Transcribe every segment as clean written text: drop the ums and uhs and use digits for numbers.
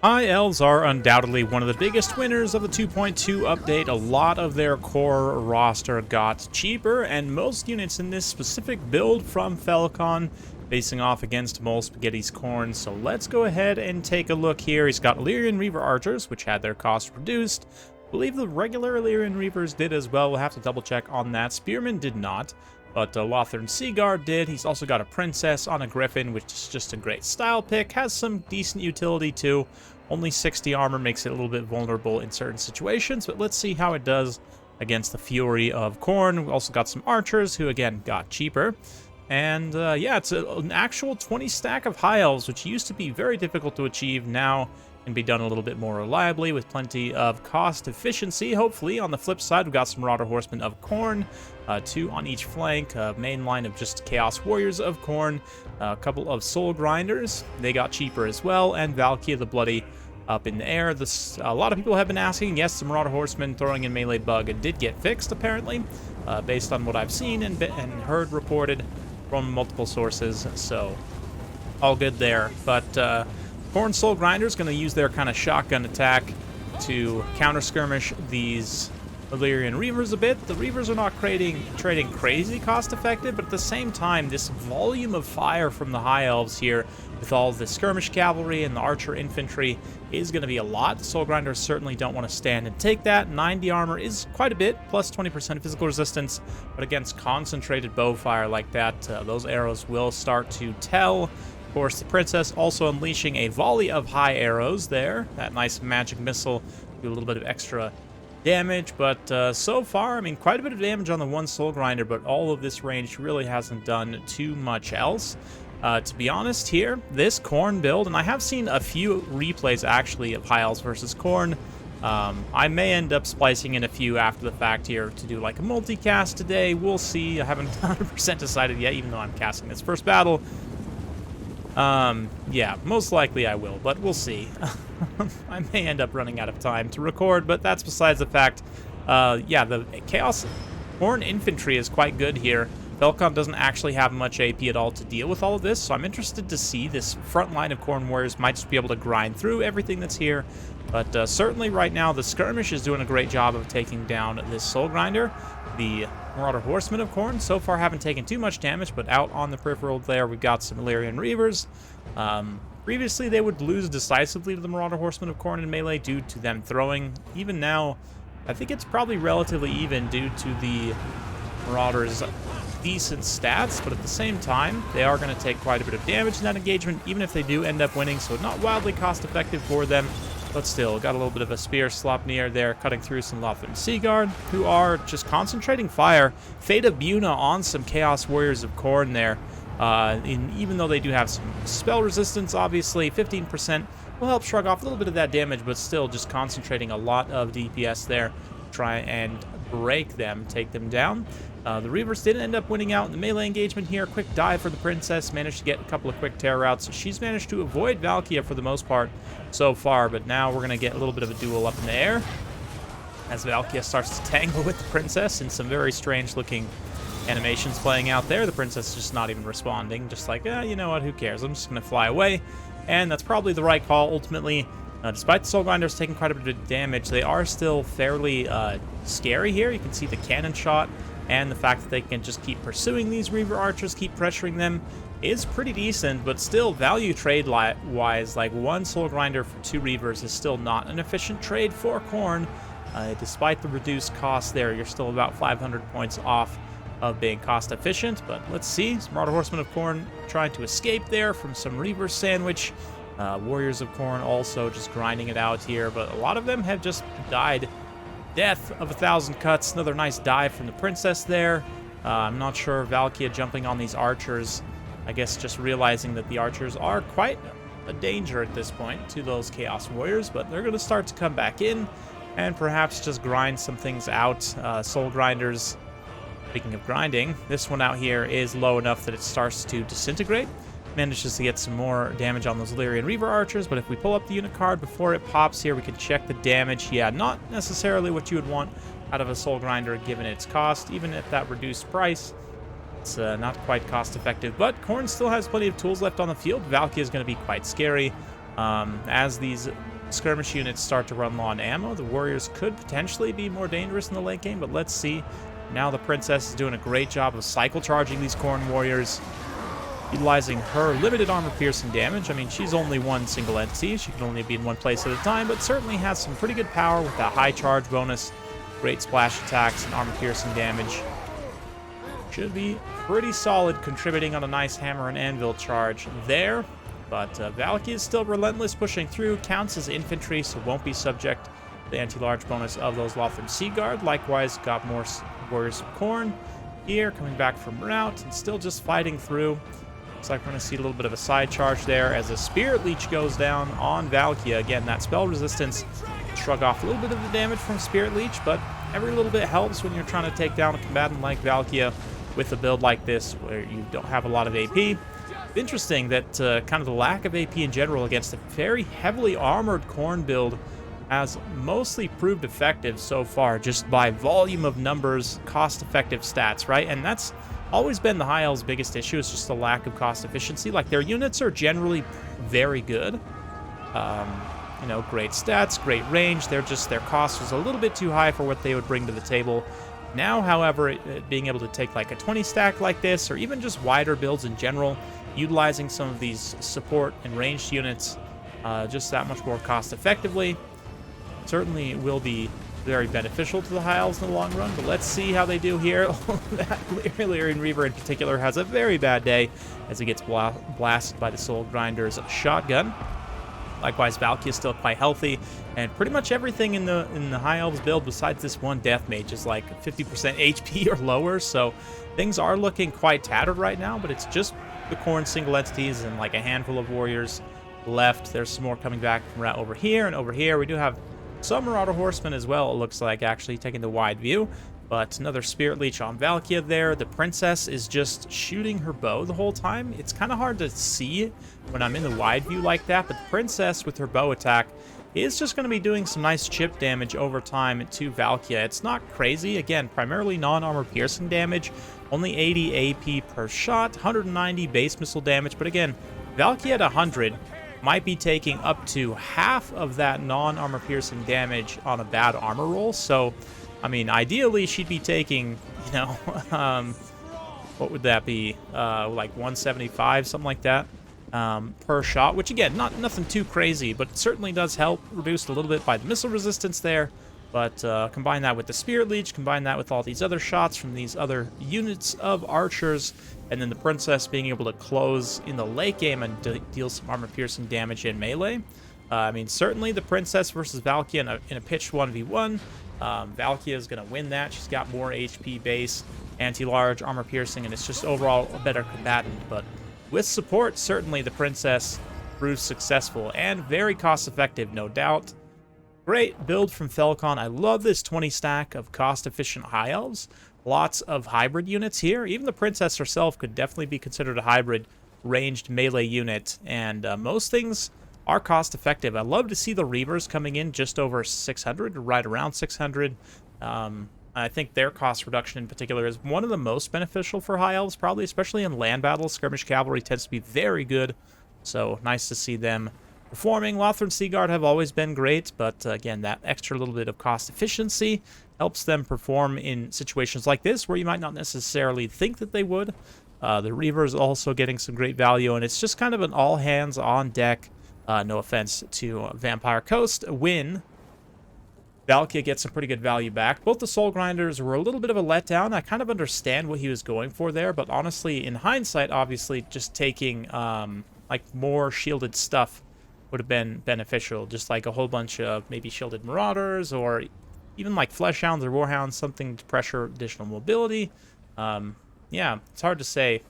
Elves are undoubtedly one of the biggest winners of the 2.2 update. A lot of their core roster got cheaper, and most units in this specific build from Falcon facing off against Mole Spaghetti's Khorne. So let's go ahead and take a look here. He's got Illyrian Reaver Archers, which had their cost reduced. I believe the regular Illyrian Reavers did as well. We'll have to double check on that. Spearmen did not, but Lothern Seaguard did. He's also got a Princess on a Griffin, which is just a great style pick. Has some decent utility too. Only 60 armor makes it a little bit vulnerable in certain situations, but let's see how it does against the Fury of Khorne. We also got some archers who, again, got cheaper. And yeah, it's an actual 20 stack of High Elves, which used to be very difficult to achieve. Now can be done a little bit more reliably with plenty of cost efficiency. Hopefully, on the flip side, we've got some Marauder Horsemen of Khorne, 2 on each flank, main line of just Chaos Warriors of Khorne, a couple of Soul Grinders, they got cheaper as well, and Valkia the Bloody up in the air. A lot of people have been asking. Yes, the Marauder Horsemen throwing in melee bug did get fixed, apparently, based on what I've seen and heard reported from multiple sources, so all good there. But Khorne Soul Grinders going to use their kind of shotgun attack to counter skirmish these Illyrian Reavers a bit. The Reavers are not trading crazy cost effective, but at the same time, this volume of fire from the High Elves here with all the skirmish cavalry and the archer infantry is going to be a lot. The Soul Grinders certainly don't want to stand and take that. 90 armor is quite a bit, plus 20% physical resistance, but against concentrated bow fire like that, those arrows will start to tell. Of course, the Princess also unleashing a volley of high arrows there. That nice magic missile do a little bit of extra damage, but so far, I mean, quite a bit of damage on the one Soul Grinder, but all of this range really hasn't done too much else. To be honest here, this Khorne build, and I have seen a few replays actually of High Elves versus Khorne. I may end up splicing in a few after the fact here to do like a multicast today. We'll see. I haven't 100% decided yet, even though I'm casting this first battle. Yeah, most likely I will, but we'll see. I may end up running out of time to record, but that's besides the fact. Yeah, the Chaos Khorne infantry is quite good here. Falcon doesn't actually have much AP at all to deal with all of this, so I'm interested to see this front line of Khorne warriors might just be able to grind through everything that's here. But certainly right now, the skirmish is doing a great job of taking down this Soul Grinder. The Marauder Horsemen of Khorne so far haven't taken too much damage, but out on the peripheral there, we've got some Illyrian Reavers. Previously, they would lose decisively to the Marauder Horsemen of Khorne in melee due to them throwing. Even now, I think it's probably relatively even due to the Marauders' decent stats, but at the same time, they are going to take quite a bit of damage in that engagement, even if they do end up winning, so not wildly cost-effective for them. But still, got a little bit of a spear slop near there, cutting through some Lothern Seaguard, who are just concentrating fire. Fate of Buna on some Chaos Warriors of Khorne there. Even though they do have some spell resistance, obviously, 15% will help shrug off a little bit of that damage, but still just concentrating a lot of DPS there to try and break them, take them down. The Reavers did end up winning out in the melee engagement here. Quick dive for the Princess. Managed to get a couple of quick terror routes. She's managed to avoid Valkia for the most part so far, but now we're going to get a little bit of a duel up in the air as Valkia starts to tangle with the Princess in some very strange-looking animations playing out there. The Princess is just not even responding. Just like, you know what, who cares? I'm just going to fly away. And that's probably the right call, ultimately. Despite the Soul Grinders taking quite a bit of damage, they are still fairly scary here. You can see the cannon shot, and the fact that they can just keep pursuing these Reaver Archers, keep pressuring them, is pretty decent, but still value trade-wise, like one Soul Grinder for 2 Reavers is still not an efficient trade for Khorne. Despite the reduced cost there, you're still about 500 points off of being cost-efficient, but let's see. Some Marauder Horsemen of Khorne trying to escape there from some Reaver sandwich. Warriors of Khorne also just grinding it out here, but a lot of them have just died. Death of 1,000 cuts. Another nice dive from the Princess there. I'm not sure Valkia jumping on these archers. I guess just realizing that the archers are quite a danger at this point to those Chaos Warriors, but they're going to start to come back in and perhaps just grind some things out. Soul Grinders, speaking of grinding, this one out here is low enough that it starts to disintegrate. Manages to get some more damage on those Illyrian Reaver Archers, but if we pull up the unit card before it pops here, we can check the damage. Yeah, not necessarily what you would want out of a Soul Grinder given its cost, even at that reduced price. It's not quite cost effective, but Khorne still has plenty of tools left on the field. Valkia is going to be quite scary. As these skirmish units start to run low on ammo, the warriors could potentially be more dangerous in the late game, but let's see. Now the princess is doing a great job of cycle charging these Khorne warriors, utilizing her limited armor piercing damage. I mean, she's only one single entity. She can only be in one place at a time, but certainly has some pretty good power with that high charge bonus, great splash attacks, and armor piercing damage. Should be pretty solid, contributing on a nice hammer and anvil charge there. But Valky is still relentless, pushing through, counts as infantry, so won't be subject to the anti-large bonus of those Lothran Sea Guard. Likewise, got more warriors of Khorne here, coming back from route, and still just fighting through. Looks like we're going to see a little bit of a side charge there as a Spirit Leech goes down on Valkia. Again, that spell resistance, shrug off a little bit of the damage from Spirit Leech, but every little bit helps when you're trying to take down a combatant like Valkia with a build like this where you don't have a lot of AP. Interesting that kind of the lack of AP in general against a very heavily armored Khorne build has mostly proved effective so far, just by volume of numbers, cost-effective stats, right? And that's always been the High Elves' biggest issue, is just the lack of cost efficiency. Like, their units are generally very good. You know, great stats, great range. Their cost was a little bit too high for what they would bring to the table. Now, however, being able to take like a 20 stack like this, or even just wider builds in general, utilizing some of these support and ranged units just that much more cost effectively, certainly will be very beneficial to the High Elves in the long run. But let's see how they do here. That Lyrian Reaver in particular has a very bad day as he gets blasted by the Soul Grinder's shotgun. Likewise, Valky is still quite healthy, and pretty much everything in the High Elves build besides this one Death Mage is like 50% HP or lower, so things are looking quite tattered right now, but it's just the Khorne single entities and like a handful of warriors left. There's some more coming back from right over here, and over here we do have some Marauder Horsemen as well, it looks like, actually taking the wide view. But another Spirit Leech on Valkia there. The princess is just shooting her bow the whole time. It's kind of hard to see when I'm in the wide view like that, but the princess with her bow attack is just going to be doing some nice chip damage over time to Valkia. It's not crazy. Again, primarily non-armor piercing damage. Only 80 AP per shot, 190 base missile damage. But again, Valkia at 100 might be taking up to half of that non-armor piercing damage on a bad armor roll. So, I mean, ideally, she'd be taking, you know, what would that be? Like 175, something like that, per shot, which, again, nothing too crazy, but it certainly does help, reduced a little bit by the missile resistance there. But combine that with the Spirit Leech, combine that with all these other shots from these other units of archers, and then the princess being able to close in the late game and deal some armor-piercing damage in melee. I mean, certainly the princess versus Valkia in a pitched 1v1. Valkia is going to win that. She's got more HP base, anti-large, armor-piercing, and it's just overall a better combatant. But with support, certainly the princess proves successful and very cost-effective, no doubt. Great build from Felcon. I love this 20 stack of cost-efficient High Elves. Lots of hybrid units here. Even the princess herself could definitely be considered a hybrid ranged melee unit. And most things are cost-effective. I love to see the Reavers coming in just over 600, right around 600. I think their cost reduction in particular is one of the most beneficial for High Elves, probably, especially in land battles. Skirmish Cavalry tends to be very good, so nice to see them performing. Lothran Sea Guard have always been great, but again, that extra little bit of cost efficiency helps them perform in situations like this where you might not necessarily think that they would. The Reavers also getting some great value, and it's just kind of an all hands on deck, no offense to Vampire Coast, win. Valkia gets some pretty good value back. Both the Soul Grinders were a little bit of a letdown. I kind of understand what he was going for there, but honestly, in hindsight, obviously, just taking like more shielded stuff would have been beneficial. Just like a whole bunch of maybe shielded Marauders, or even like Fleshhounds or Warhounds, something to pressure additional mobility. Yeah, it's hard to say.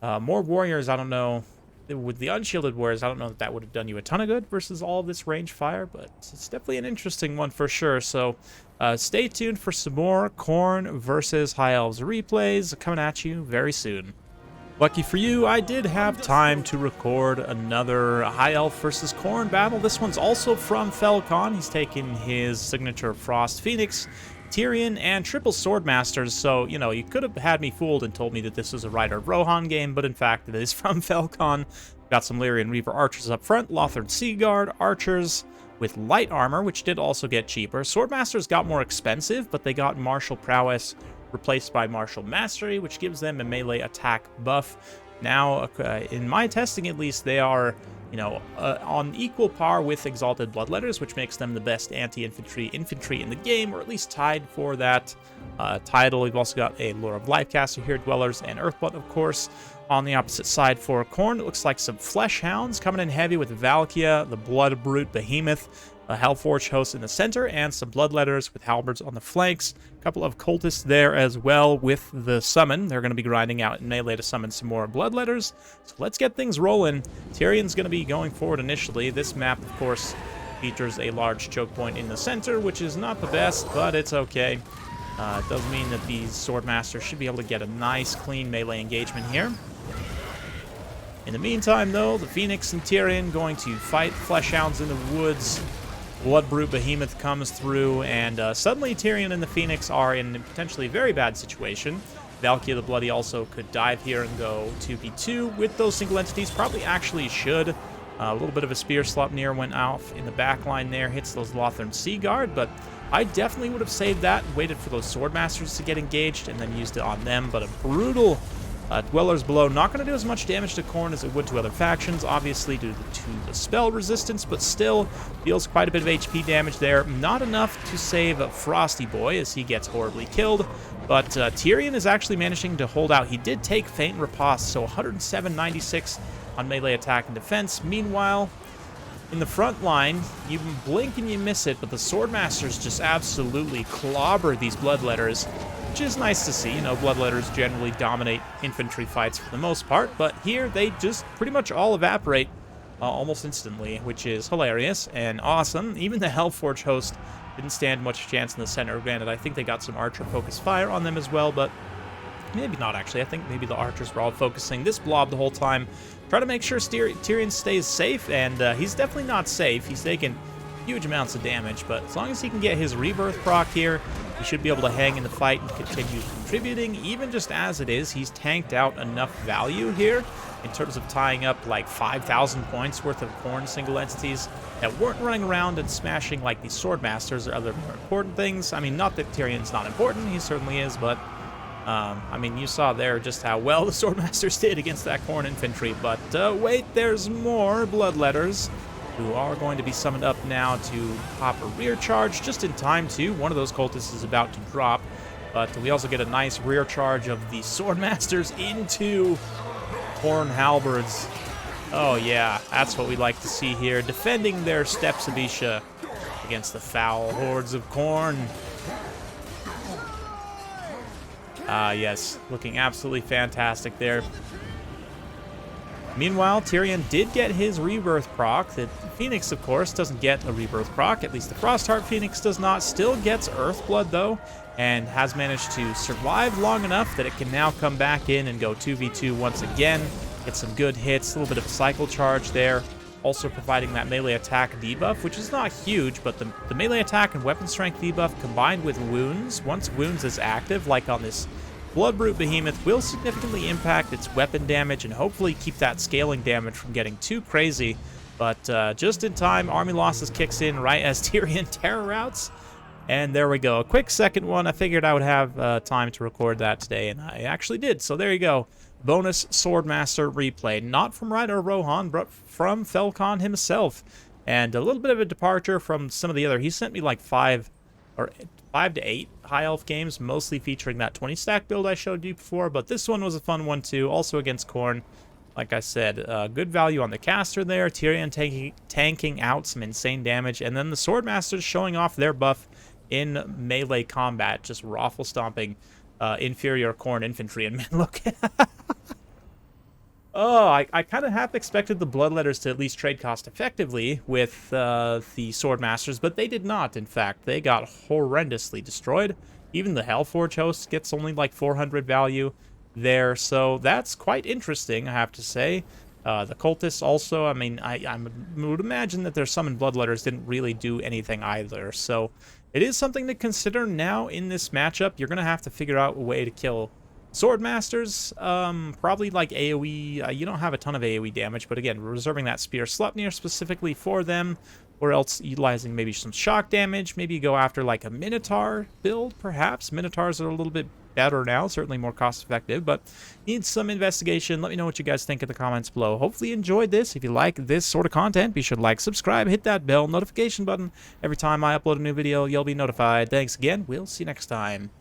More Warriors, I don't know. With the unshielded Warriors, I don't know if that would have done you a ton of good versus all of this range fire, but it's definitely an interesting one for sure. So stay tuned for some more Khorne versus High Elves replays coming at you very soon. Lucky for you, I did have time to record another High Elf versus Khorne battle. This one's also from Felcon. He's taking his signature Frost Phoenix, Tyrion, and triple Swordmasters, so, you know, you could have had me fooled and told me that this was a Rider of Rohan game, but in fact it is from Felcon. Got some Lyrian Reaver archers up front, Lothern Sea Guard, archers with light armor, which did also get cheaper. Swordmasters got more expensive, but they got martial prowess replaced by martial mastery, which gives them a melee attack buff. Now, in my testing at least, they are, you know, on equal par with Exalted Bloodletters, which makes them the best anti-infantry in the game, or at least tied for that title. We've also got a Lore of Lifecaster here, Dwellers, and Earthblood, of course. On the opposite side for Khorne, it looks like some Flesh Hounds coming in heavy with Valkia, the Blood Brute Behemoth, a Hellforge host in the center, and some Bloodletters with Halberds on the flanks. A couple of Cultists there as well with the summon. They're going to be grinding out in melee to summon some more Bloodletters. So let's get things rolling. Tyrion's going to be going forward initially. This map, of course, features a large choke point in the center, which is not the best, but it's okay. It does mean that these Swordmasters should be able to get a nice, clean melee engagement here. In the meantime, though, the Phoenix and Tyrion going to fight Fleshhounds in the woods. Blood Brute Behemoth comes through, and suddenly Tyrion and the Phoenix are in a potentially very bad situation. Valkia the Bloody also could dive here and go 2v2 with those single entities. Probably actually should. A little bit of a spear Sleipnir went off in the back line there, hits those Lothern Sea Guard, but I definitely would have saved that and waited for those Swordmasters to get engaged and then used it on them. But a brutal Dwellers Below, not going to do as much damage to Khorne as it would to other factions, obviously due to the spell resistance, but still deals quite a bit of HP damage there. Not enough to save Frosty Boy as he gets horribly killed, but Tyrion is actually managing to hold out. He did take Faint Riposte, so 107.96 on melee attack and defense. Meanwhile, in the front line, you blink and you miss it, but the Swordmasters just absolutely clobber these Bloodletters, which is nice to see. You know, Bloodletters generally dominate infantry fights for the most part, but here they just pretty much all evaporate almost instantly, which is hilarious and awesome. Even the Hellforge host didn't stand much chance in the center. Granted, I think they got some archer-focused fire on them as well, but maybe not, actually. I think maybe the archers were all focusing this blob the whole time. Try to make sure Tyrion stays safe, and he's definitely not safe. He's taking huge amounts of damage, but as long as he can get his rebirth proc here, he should be able to hang in the fight and continue contributing. Even just as it is, he's tanked out enough value here in terms of tying up like 5,000 points worth of Khorne single entities that weren't running around and smashing like these Swordmasters or other more important things. I mean, not that Tyrion's not important, he certainly is, but I mean, you saw there just how well the Swordmasters did against that Khorne infantry. But wait, there's more Bloodletters who are going to be summoned up now to pop a rear charge just in time too. One of those cultists is about to drop, but we also get a nice rear charge of the Swordmasters into Khorne halberds. Oh yeah, that's what we like to see here, defending their steps of Isha against the foul hordes of Khorne. Yes, looking absolutely fantastic there. Meanwhile, Tyrion did get his rebirth proc. The Phoenix, of course, doesn't get a rebirth proc. At least the Frostheart Phoenix does not. Still gets Earthblood, though, and has managed to survive long enough that it can now come back in and go 2v2 once again. Get some good hits, a little bit of cycle charge there. Also providing that melee attack debuff, which is not huge, but the melee attack and weapon strength debuff combined with wounds, once wounds is active, like on this Blood Brute Behemoth, will significantly impact its weapon damage and hopefully keep that scaling damage from getting too crazy. But just in time, Army Losses kicks in right as Tyrion terror routes. And there we go. A quick second one. I figured I would have time to record that today, and I actually did. So there you go. Bonus Swordmaster replay. Not from Ryder Rohan, but from Felcon himself. And a little bit of a departure from some of the other. He sent me like 5 to 8 High Elf games, mostly featuring that 20-stack build I showed you before. But this one was a fun one too, also against Khorne. Like I said, good value on the caster there. Tyrion tanking out some insane damage. And then the Swordmasters showing off their buff in melee combat, just raffle stomping inferior Khorne infantry. And man, look. Oh, I kind of half expected the Bloodletters to at least trade cost effectively with the Swordmasters, but they did not, in fact. They got horrendously destroyed. Even the Hellforge host gets only like 400 value there, so that's quite interesting, I have to say. The Cultists also, I mean, I would imagine that their summoned Bloodletters didn't really do anything either, so it is something to consider now in this matchup. You're going to have to figure out a way to kill Sword Masters, probably like AoE. You don't have a ton of AoE damage, but again, reserving that Spear Sleipnir specifically for them, or else utilizing maybe some shock damage. Maybe you go after like a Minotaur build, perhaps. Minotaurs are a little bit better now, certainly more cost effective, but needs some investigation. Let me know what you guys think in the comments below. Hopefully you enjoyed this. If you like this sort of content, be sure to like, subscribe, hit that bell notification button. Every time I upload a new video, you'll be notified. Thanks again. We'll see you next time.